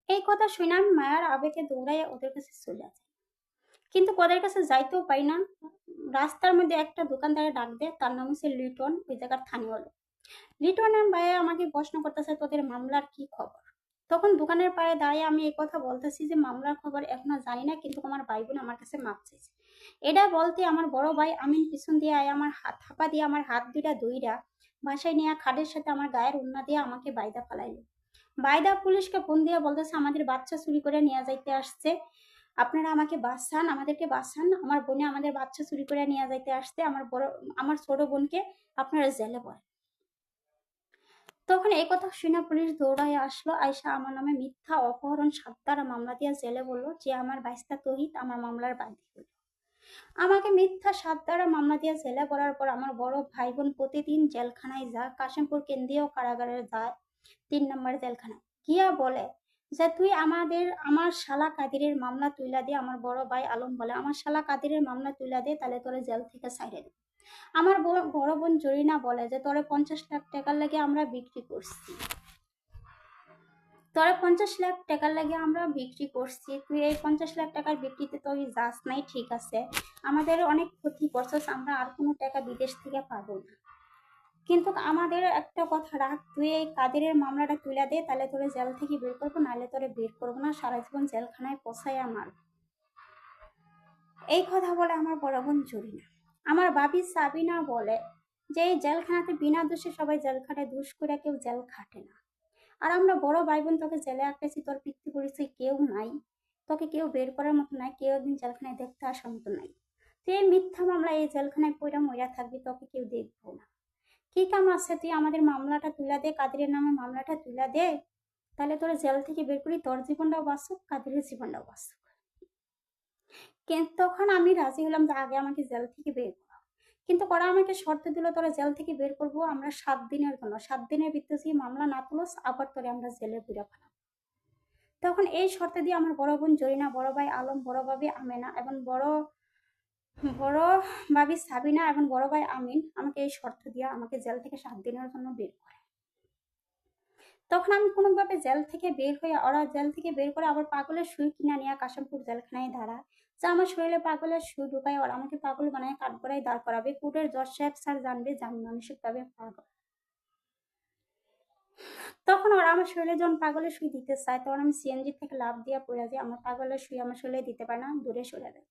এই কথা শুনে আমি মায়ার আবেগে দৌড়াইয়া ওদের কাছে চলে যাই, কিন্তু ওদের কাছে যাইতেও পাই না। রাস্তার মধ্যে একটা দোকানদারে ডাক দেয়, তার নাম হচ্ছে লিটন, ওই জায়গার স্থানীয় লোক। লিটনের ভাইয়া আমাকে প্রশ্ন করতেছে তোদের মামলার কি খবর। তখন দোকানের পাড়ে দাঁড়িয়ে আমি এই কথা বলতেছি যে মামলার খবর এখনো জানি না, কিন্তু আমার ভাই বোন আমার কাছে মাপ চাইছে। এটা বলতে আমার বড় ভাই আমিন পিছন দিয়ে আয় আমার হাত থাপা দিয়ে আমার হাত দুইটা দইরা বাসায় নিয়ে খাটের সাথে আমার গায়ের উন্না দিয়ে আমাকে বাইদা ফালাইলো। বাইদা পুলিশকে ফোন দিয়ে বলতেছে আমাদের বাচ্চা চুরি করে নিয়ে যাইতে আসছে, আপনারা আমাকে বাঁচান, আমাদেরকে বাঁচান, আমার বোনে আমাদের বাচ্চা চুরি করে নিয়ে যাইতে আসছে, আমার ছোট বোনকে আপনারা জেলে পড়ে। তখন এই কথা শুনে পুলিশ দৌড়ায় আসলো, আয়সা আমার নামে মিথ্যা অপহরণ 7 ধারা মামলা দিয়ে জেলে বললো যে আমার বাইস্তা তহিত আমার মামলার বাদী হলো। আমাকে মিথ্যা 7 ধারা মামলা দিয়ে জেলে পড়ার পর আমার বড় ভাই বোন প্রতিদিন জেলখানায় যায়, কাশিমপুর কেন্দ্রীয় কারাগারে যায়, 3 নম্বর জেলখানায় গিয়া বলে যে তুই আমার শালা কাদিরের মামলা তুইলা দে। আমার বড় ভাই আলম বলে আমার শালা কাদিরের মামলা তুইলা দে, তাহলে তোরে জেল থেকে ছাইড়ে দে। আমার বড় বোন জরিনা বলে যে তোরে 50 লাখ টাকার লাগে আমরা বিক্রি করছি, তোরে 50 লাখ টাকার লাগে আমরা বিক্রি করছি, তুই এই 50 লাখ টাকার বিক্রিতে তুই যাস নাই, ঠিক আছে, আমাদের অনেক ক্ষতি করছিস, আমরা আর কোনো টাকা বিদেশ থেকে পাবো না, কিন্তু আমাদের একটা কথা রাখ, তুই এই কাদেরের মামলাটা তুলে দে, তাহলে তোরে জেল থেকে বের করবো, নাহলে তোরে বের করবো না, সারা জীবন জেলখানায় পোষায় আমার। এই কথা বলে আমার বড় বোন জরিনা। আমার ভাবি সাবিনা বলে যে এই জেলখানাতে বিনা দোষে সবাই জেল খাটে, দোষ করে কেউ জেল খাটে না। আর আমরা বড় ভাই বোন তোকে জেলে আটকেছি, তোর পিতৃ পরিচয় কেউ নাই, তোকে কেউ বের করার মতো নাই, কেউ একদিন জেলখানায় দেখতে আসার মতো নাই, তুই এই মিথ্যা মামলা এই জেলখানায় পইরা মইরা থাকবি, তোকে কেউ দেখবো না। কি কাম আছে, তুই আমাদের মামলাটা তুলে দে, কাদেরের নামে মামলাটা তুলে দে, তাহলে তোর জেল থেকে বের করি, তোর জীবনটাও বাঁচুক, কাদেরের জীবনটাও বাঁচুক। কিন্তু তখন আমি রাজি হলাম যে আগে আমাকে জেল থেকে বের করা, কিন্তু ওরা আমাকে শর্ত দিল তোরা জেল থেকে বের করবো আমরা 7 দিনের জন্য, 7 দিনের ভিতরে যদি মামলা না তুলস আবার তোরে আমরা জেলে পুরে ফেলাম। তখন এই শর্ত দিয়ে আমার বড় বোন জরিনা, বড় ভাই আলম, বড় ভাবি আমেনা এবং বড় বড় ভাবি সাবিনা এবং বড় ভাই আমিন আমাকে এই শর্ত দিয়ে আমাকে জেল থেকে 7 দিনের জন্য বের করে। তখন আমি কোনোভাবে জেল থেকে বের হয়ে, ওরা জেল থেকে বের করে আবার পাগলের সুই কিনা নিয়ে কাশিমপুর জেলখানায় দাঁড়ায়, যে আমার শরীরে পাগলের সুই ঢুকায় ওরা আমাকে পাগল বানায় কাঠগড়ায় দাঁড় করাবে, কোর্টের জজ সাহেব স্যার জানবে যে আমি মানসিক ভাবে পাগল। তখন ওরা আমার শরীরে যখন পাগলের সুই দিতে চায়, তখন আমি সিএনজি থেকে লাফ দিয়ে পড়ে যাই, আমার পাগলের সুই আমার শরীরে দিতে পারে না, দূরে সরে দেয়,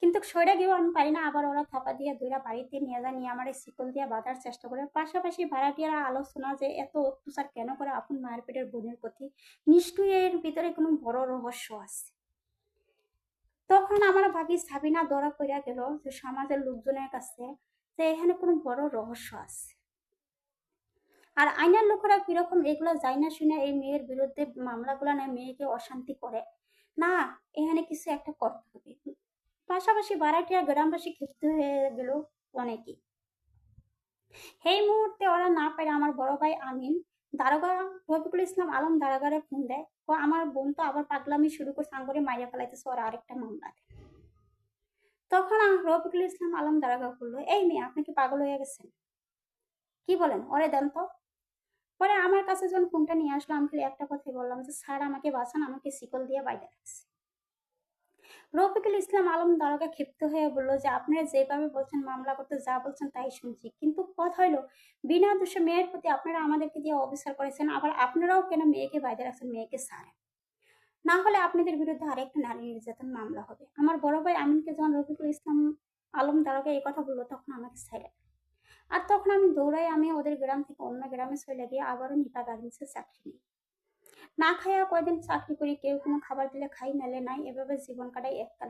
কিন্তু সরে গিয়েও আমি পারি না, আবার ওরা থাপা দিয়ে দুইটা বাড়িতে নিয়ে যায়, নিয়ে আমার শিকল দিয়ে বাঁধার চেষ্টা করে। পাশাপাশি ভাড়াটিয়ারা আলোচনা যে এত অত্যাচার কেন করে আপন মায়ের পেটের বোনের প্রতি, নিশ্চয়ই এর ভিতরে কোনো বড় রহস্য আছে। তখন আমার ভাবি সাবিনা ধরা পড়িয়া গেল যে সমাজের লোকজনের কাছে যে এখানে কোনো বড় রহস্য আছে। আর আইনার লোকেরা কিরকম এগুলো যাই না শুনে এই মেয়ের বিরুদ্ধে মামলাগুলো নেয়, মেয়েকে অশান্তি করে, না এখানে কিছু একটা করতে হবে। পাশাপাশি ভাড়াটিয়া গ্রামবাসী ক্ষিপ্ত হয়ে গেল অনেকেই। এই মুহূর্তে ওরা না পারে আমার বড় ভাই আমিন দারোগা রফিকুল ইসলাম আলম দারোগারে ফোন দেয়, ও আমার বোন তো আবার পাগলামি শুরু করছে, আঙ্গরে মাইয়া ফেলাইতেছে ওরা আরেকটা মামলাতে। তখন রফিকুল ইসলাম আলম দারোগা বললো, এই মেয়ে আপনি কি পাগল হয়ে গেছেন, কি বলেন, ওরে দেন তো। পরে আমার কাছে যখন ফোনটা নিয়ে আসলো আমি খালি একটা কথাই বললাম যে স্যার আমাকে বাঁচান, আমাকে শিকল দিয়ে বাইরে রাখছে। রফিকুল ইসলাম আলম দারোগা ক্ষিপ্ত হয়ে বললো যে আপনারা যেভাবে বলছেন মামলা করতে যা বলছেন তাই শুনছি, কিন্তু কথা হইলো বিনা দোষে মেয়ের প্রতি আপনারা আমাদেরকে দিয়ে অবিচার করেছেন, আবার আপনারাও কেন মেয়েকে বাইরে রাখছেন, মেয়েকে ছাড়েন, না হলে আপনাদের বিরুদ্ধে আরেকটা নারী নির্যাতন মামলা হবে। আমার বড় ভাই আমিনকে যখন রফিকুল ইসলাম আলম দারোগা এই কথা বললো তখন আমাকে ছেড়ে, আর তখন আমি দৌড়াই, আমি ওদের গ্রাম থেকে অন্য গ্রামে চলে গিয়ে আবারও নিপা গার্মেন্টসে চাকরি নিই। না খাইয়া কয়দিন চাকরি করি, কেউ কোনো খাবার দিলে খাই, নালে নাই, এভাবে জীবন কাটাই এককাল।